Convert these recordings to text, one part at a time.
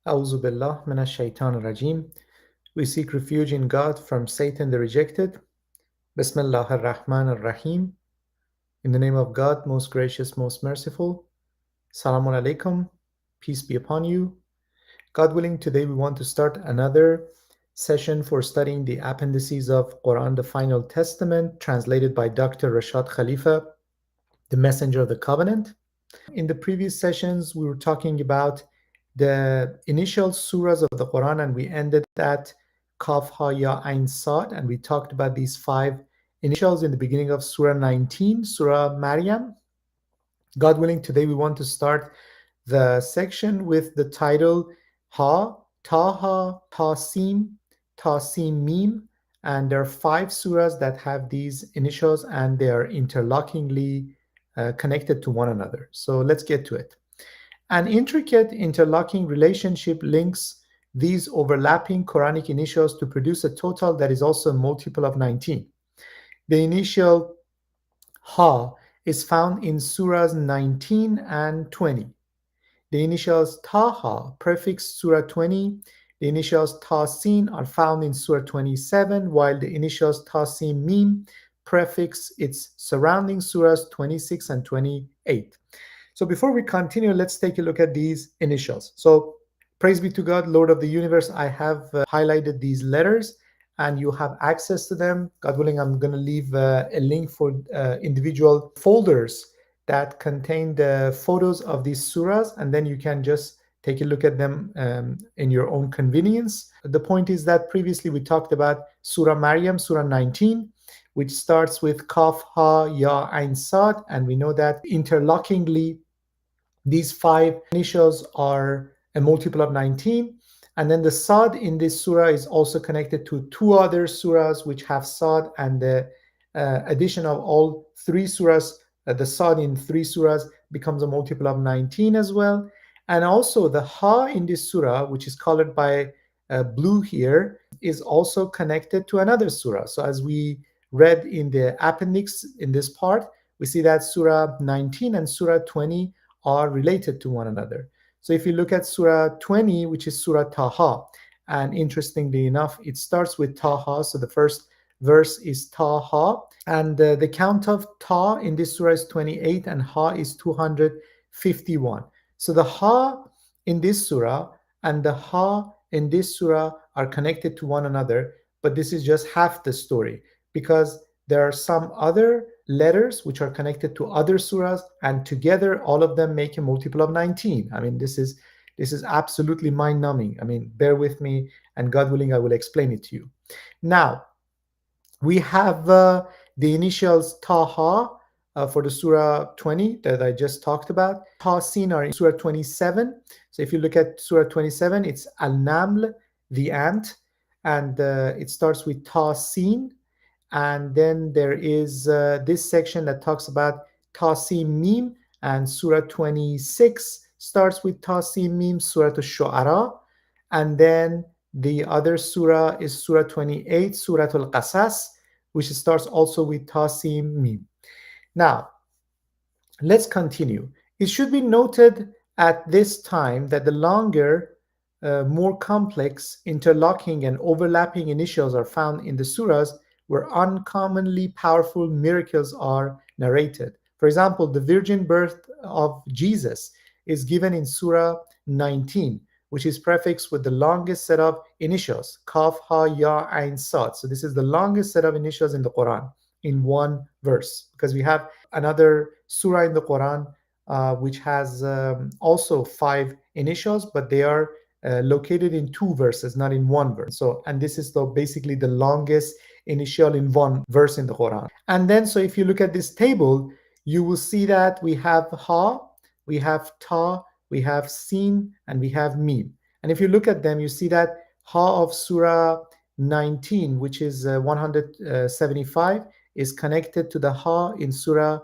A'udhu billah minash shaitan rajim. We seek refuge in God from Satan the rejected. Bismillah ar-Rahman ar-Rahim. In the name of God, most gracious, most merciful. Salãmun Alaykum. Peace be upon you. God willing, today we want to start another session for studying the appendices of Quran, the Final Testament, translated by Dr. Rashad Khalifa, the Messenger of the Covenant. In the previous sessions, we were talking about the initial surahs of the Quran, and we ended at Kaf, Ha, Ya, Ain, Sad, and we talked about these 5 initials in the beginning of Surah 19, Surah Maryam. God willing, today we want to start the section with the title Ha, TãHã, Ta-Sin, Mim, and there are 5 surahs that have these initials and they are interlockingly connected to one another. So let's get to it. An intricate interlocking relationship links these overlapping Quranic initials to produce a total that is also a multiple of 19. The initial Ha is found in surahs 19 and 20. The initials TãHã, prefix surah 20. The initials Ta-Sin are found in surah 27, while the initials Ta-Sin Mim prefix its surrounding surahs 26 and 28. So before we continue, let's take a look at these initials. So praise be to God, Lord of the universe. I have highlighted these letters and you have access to them. God willing, I'm going to leave a link for individual folders that contain the photos of these surahs, and then you can just take a look at them in your own convenience. The point is that previously we talked about Surah Maryam, Surah 19, which starts with Kaf, Ha, Ya, Ain, Sad, and we know that interlockingly these 5 initials are a multiple of 19. And then the Sad in this surah is also connected to 2 other surahs which have Sad, and the addition of all 3 surahs, the Sad in 3 surahs becomes a multiple of 19 as well. And also the Ha in this surah, which is colored by blue here, is also connected to another surah. So as we read in the appendix in this part, we see that Surah 19 and Surah 20 are related to one another. So if you look at Surah 20, which is Surah TãHã, and interestingly enough, it starts with TãHã. So the first verse is TãHã, and the count of Ta in this surah is 28 and Ha is 251. So the Ha in this surah and the Ha in this surah are connected to one another, but this is just half the story, because there are some other letters which are connected to other surahs, and together all of them make a multiple of 19. I mean, this is absolutely mind-numbing. I mean, bear with me, and God willing, I will explain it to you. Now, we have the initials TãHã for the Surah 20 that I just talked about. Ta-Sin are in Surah 27. So if you look at Surah 27, it's Al-Naml, the ant, and it starts with Ta-Sin. And then there is this section that talks about Ta-Sin Mim, and Surah 26 starts with Ta-Sin Mim, Surah Al-Shu'arã. And then the other surah is Surah 28, Surah Al-Qasas, which starts also with Ta-Sin Mim. Now, let's continue. It should be noted at this time that the longer, more complex, interlocking and overlapping initials are found in the surahs where uncommonly powerful miracles are narrated. For example, the virgin birth of Jesus is given in Surah 19, which is prefixed with the longest set of initials, Kaf, Ha, Ya, Ain, Sad. So this is the longest set of initials in the Quran in one verse, because we have another surah in the Quran which has also 5 initials, but they are located in 2 verses, not in 1 verse. So, and this is basically the longest initial in 1 verse in the Quran. And then, so if you look at this table, you will see that we have Ha, we have Ta, we have Sin, and we have Mim. And if you look at them, you see that Ha of Surah 19, which is 175, is connected to the Ha in Surah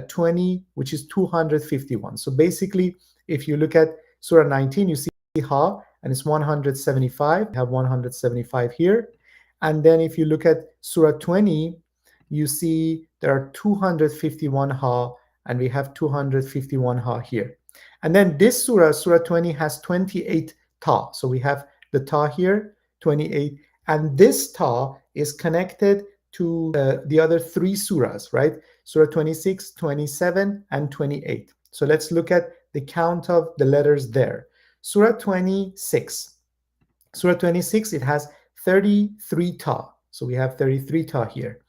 20, which is 251. So basically, if you look at Surah 19, you see Ha, and it's 175. We have 175 here. And then if you look at Surah 20, you see there are 251 Ha, and we have 251 Ha here. And then this surah, Surah 20, has 28 Ta. So we have the Ta here, 28, and this Ta is connected to the other three surahs, right? Surah 26, 27, and 28. So let's look at the count of the letters there. Surah 26. Surah 26, it has 33 Ta. So we have 33 Ta here.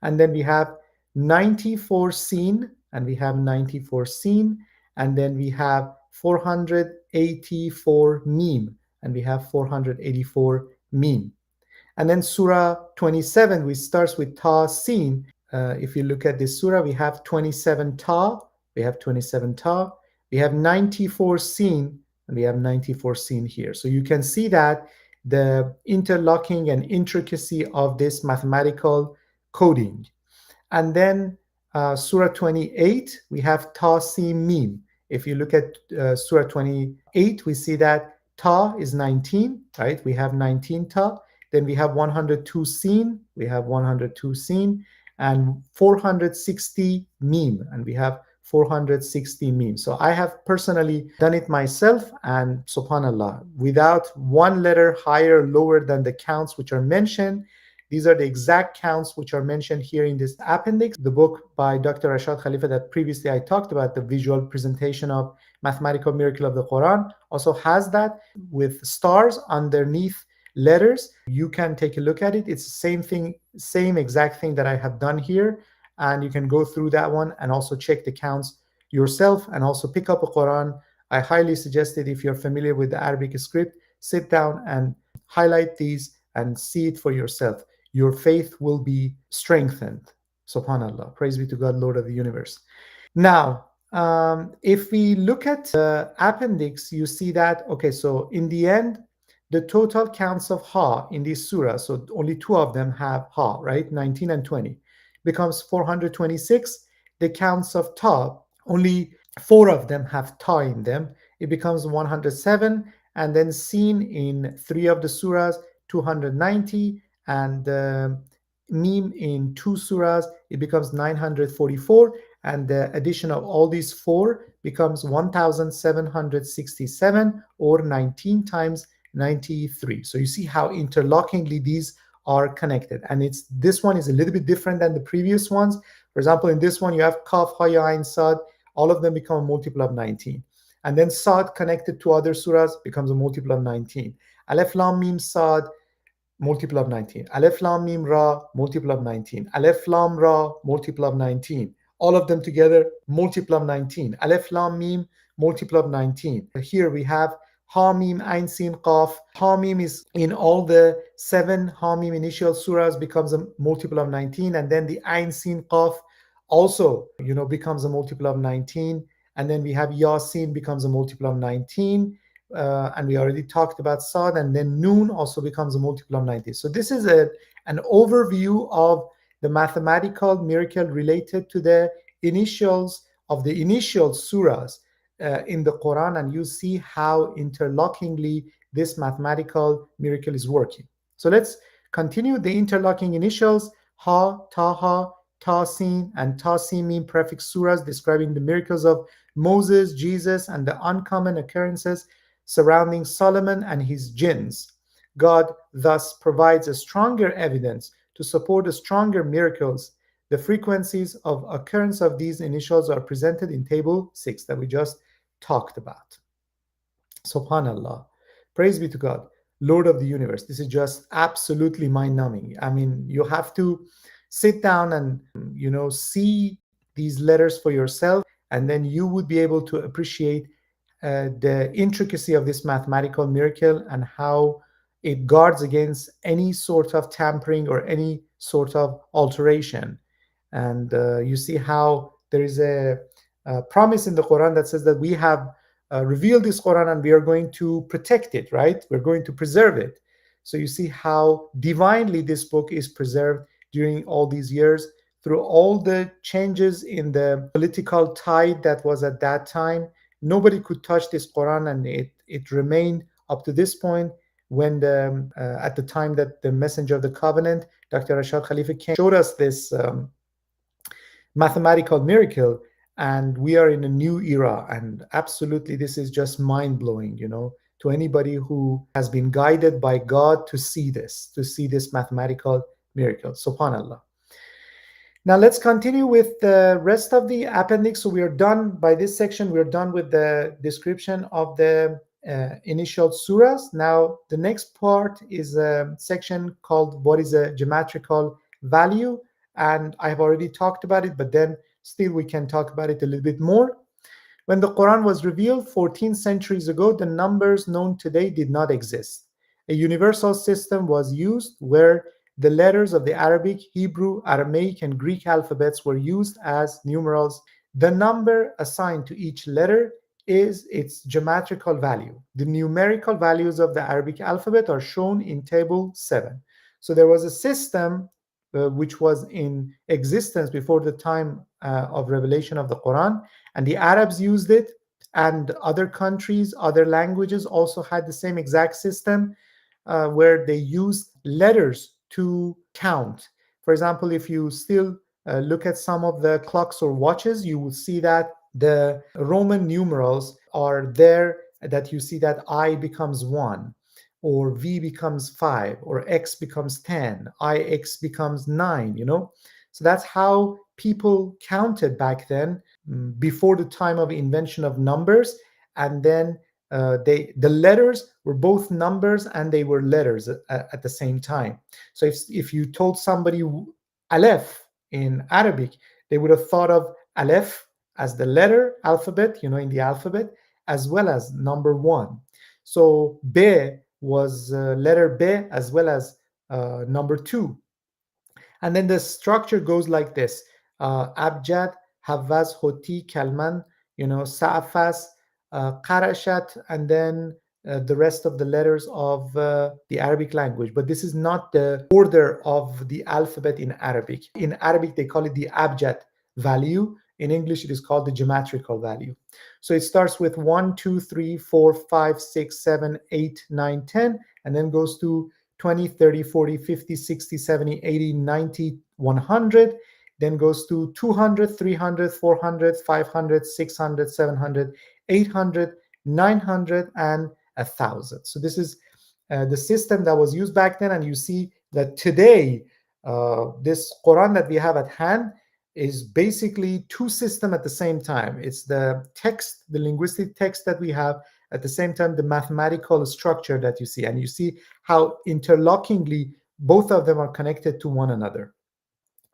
And then we have 94 Sin, and we have 94 Sin, and then we have 484 Mim, and we have 484 Mim. And then Surah 27, which starts with Ta Sin. If you look at this surah, we have 27 Ta, we have 27 Ta, we have 94 Sin, and we have 94 Sin here. So you can see that the interlocking and intricacy of this mathematical coding. And then Surah 28, we have Ta Sim Mim. If you look at Surah 28, we see that Ta is 19, right? We have 19 Ta. Then we have 102 Sin, we have 102 Sin, and 460 Mim, and we have 460 Mim. So I have personally done it myself, and subhanallah, without one letter higher or lower than the counts which are mentioned. These are the exact counts which are mentioned here in this appendix. The book by Dr. Rashad Khalifa that previously I talked about, the visual presentation of mathematical miracle of the Quran, also has that with stars underneath letters. You can take a look at it. It's the same thing, same exact thing that I have done here. And you can go through that one and also check the counts yourself and also pick up a Quran. I highly suggest it if you're familiar with the Arabic script, sit down and highlight these and see it for yourself. Your faith will be strengthened. Subhanallah. Praise be to God, Lord of the universe. Now, if we look at the appendix, you see that, okay, so in the end, the total counts of Ha in this surah, so only two of them have Ha, right? 19 and 20, becomes 426. The counts of Ta, only four of them have Ta in them. It becomes 107. And then Sin in three of the surahs, 290. And Mim in two surahs, it becomes 944. And the addition of all these four becomes 1767, or 19 times 93. So you see how interlockingly these are connected. And it's this one is a little bit different than the previous ones. For example, in this one, you have Kaf, Ha, Ya, Ain, Sad. All of them become a multiple of 19. And then Sad connected to other surahs becomes a multiple of 19. Alef, Lam, Mim, Sad, multiple of 19. Alef, Lam, Mim, Ra, multiple of 19. Alef, Lam, Ra, multiple of 19. All of them together, multiple of 19. Alef, Lam, Mim, multiple of 19. Here we have Ha, Mim, Ain, Sin, Qaf. Ha, Mim is in all the 7 Ha, Mim initial surahs becomes a multiple of 19. And then the Ain, Sin, Qaf also, becomes a multiple of 19. And then we have Yasin becomes a multiple of 19. And we already talked about Sad, and then Noon also becomes a multiple of 90. So this is an overview of the mathematical miracle related to the initials of the initial surahs in the Quran, and you see how interlockingly this mathematical miracle is working. So let's continue the interlocking initials. Ha, Taha, Tasin, and Tasimim prefix surahs describing the miracles of Moses, Jesus, and the uncommon occurrences surrounding Solomon and his jinns. God thus provides a stronger evidence to support the stronger miracles. The frequencies of occurrence of these initials are presented in table 6 that we just talked about. Subhanallah. Praise be to God, Lord of the universe. This is just absolutely mind-numbing. I mean, you have to sit down and, see these letters for yourself, and then you would be able to appreciate the intricacy of this mathematical miracle and how it guards against any sort of tampering or any sort of alteration. And you see how there is a promise in the Quran that says that we have revealed this Quran and we are going to protect it, right? We're going to preserve it. So you see how divinely this book is preserved during all these years, through all the changes in the political tide that was at that time. Nobody could touch this Quran, and it remained up to this point. When at the time that the Messenger of the Covenant, Dr. Rashad Khalifa, showed us this mathematical miracle, and we are in a new era. And absolutely, this is just mind blowing. to anybody who has been guided by God to see this mathematical miracle. Subhanallah. Now let's continue with the rest of the appendix. So we are done by this section. We're done with the description of the initial surahs. Now the next part is a section called what is a geometrical value. And I've already talked about it, but then still we can talk about it a little bit more. When the Quran was revealed 14 centuries ago, the numbers known today did not exist. A universal system was used where the letters of the Arabic, Hebrew, Aramaic, and Greek alphabets were used as numerals. The number assigned to each letter is its geometrical value. The numerical values of the Arabic alphabet are shown in table 7. So there was a system which was in existence before the time of revelation of the Quran, and the Arabs used it, and other countries, other languages also had the same exact system where they used letters to count. For example, if you still look at some of the clocks or watches, you will see that the Roman numerals are there, that you see that I becomes 1, or V becomes 5, or X becomes 10, IX becomes 9, So that's how people counted back then, before the time of invention of numbers. And then the letters were both numbers and they were letters at the same time. So if you told somebody Aleph in Arabic, they would have thought of Aleph as the letter alphabet, in the alphabet, as well as number 1. So Be was letter Be as well as number 2. And then the structure goes like this: Abjad, Havaz, Hoti, Kalman, Sa'afas, Qarashat, and then the rest of the letters of the Arabic language. But this is not the order of the alphabet in Arabic. In Arabic, they call it the Abjad value. In English, it is called the geometrical value. So it starts with 1, 2, 3, 4, 5, 6, 7, 8, 9, 10, and then goes to 20, 30, 40, 50, 60, 70, 80, 90, 100, then goes to 200, 300, 400, 500, 600, 700, 800, 900, and 1,000. So this is the system that was used back then, and you see that today, this Quran that we have at hand is basically two systems at the same time. It's the text, the linguistic text that we have, at the same time the mathematical structure that you see, and you see how interlockingly both of them are connected to one another.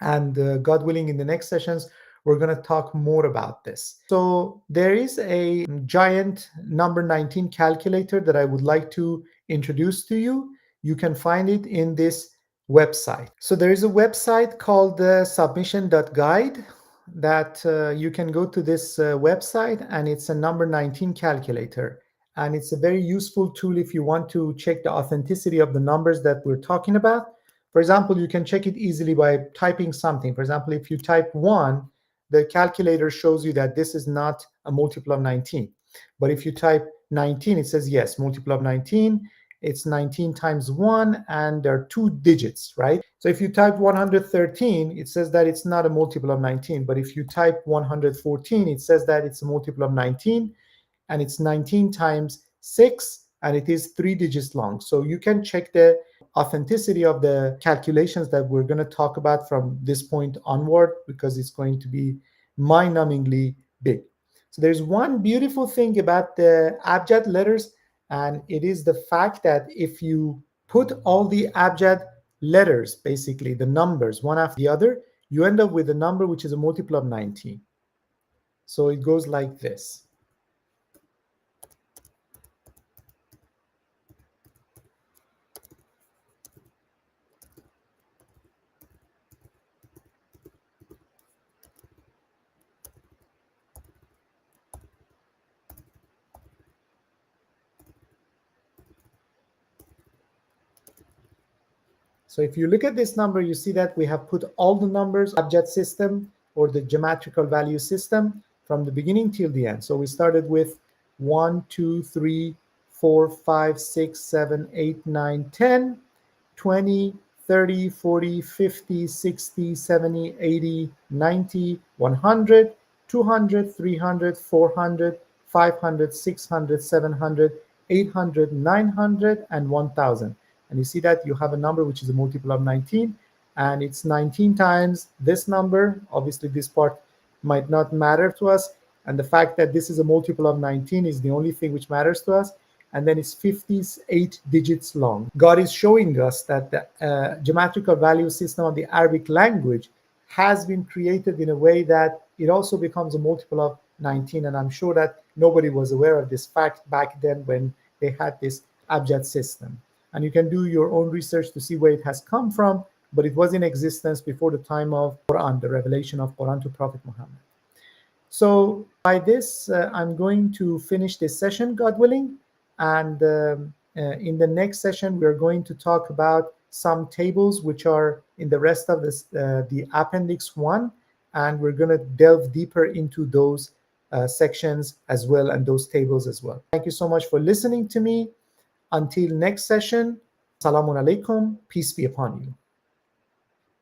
And God willing, in the next sessions we're going to talk more about this. So there is a giant number 19 calculator that I would like to introduce to you. You can find it in this website. So there is a website called submission.guide that you can go to this website, and it's a number 19 calculator. And it's a very useful tool if you want to check the authenticity of the numbers that we're talking about. For example, you can check it easily by typing something. For example, if you type 1, the calculator shows you that this is not a multiple of 19. But if you type 19, it says, yes, multiple of 19. It's 19 times 1, and there are 2 digits, right? So if you type 113, it says that it's not a multiple of 19. But if you type 114, it says that it's a multiple of 19, and it's 19 times 6, and it is 3 digits long. So you can check the authenticity of the calculations that we're going to talk about from this point onward, because it's going to be mind-numbingly big. So there's one beautiful thing about the abjad letters, and it is the fact that if you put all the abjad letters, basically the numbers one after the other, you end up with a number which is a multiple of 19. So it goes like this. So if you look at this number, you see that we have put all the numbers, abjad system, or the geometrical value system, from the beginning till the end. So we started with 1, 2, 3, 4, 5, 6, 7, 8, 9, 10, 20, 30, 40, 50, 60, 70, 80, 90, 100, 200, 300, 400, 500, 600, 700, 800, 900, and 1000. And you see that you have a number which is a multiple of 19, and it's 19 times this number. Obviously, this part might not matter to us, and the fact that this is a multiple of 19 is the only thing which matters to us. And then it's 58 digits long. God is showing us that the geometrical value system of the Arabic language has been created in a way that it also becomes a multiple of 19. And I'm sure that nobody was aware of this fact back then when they had this abjad system. And you can do your own research to see where it has come from, but it was in existence before the time of Quran, the revelation of Quran to Prophet Muhammad. So by this, I'm going to finish this session, God willing. And in the next session, we're going to talk about some tables which are in the rest of this, the Appendix 1. And we're going to delve deeper into those sections as well and those tables as well. Thank you so much for listening to me. Until next session, Salãmun Alaykum, peace be upon you.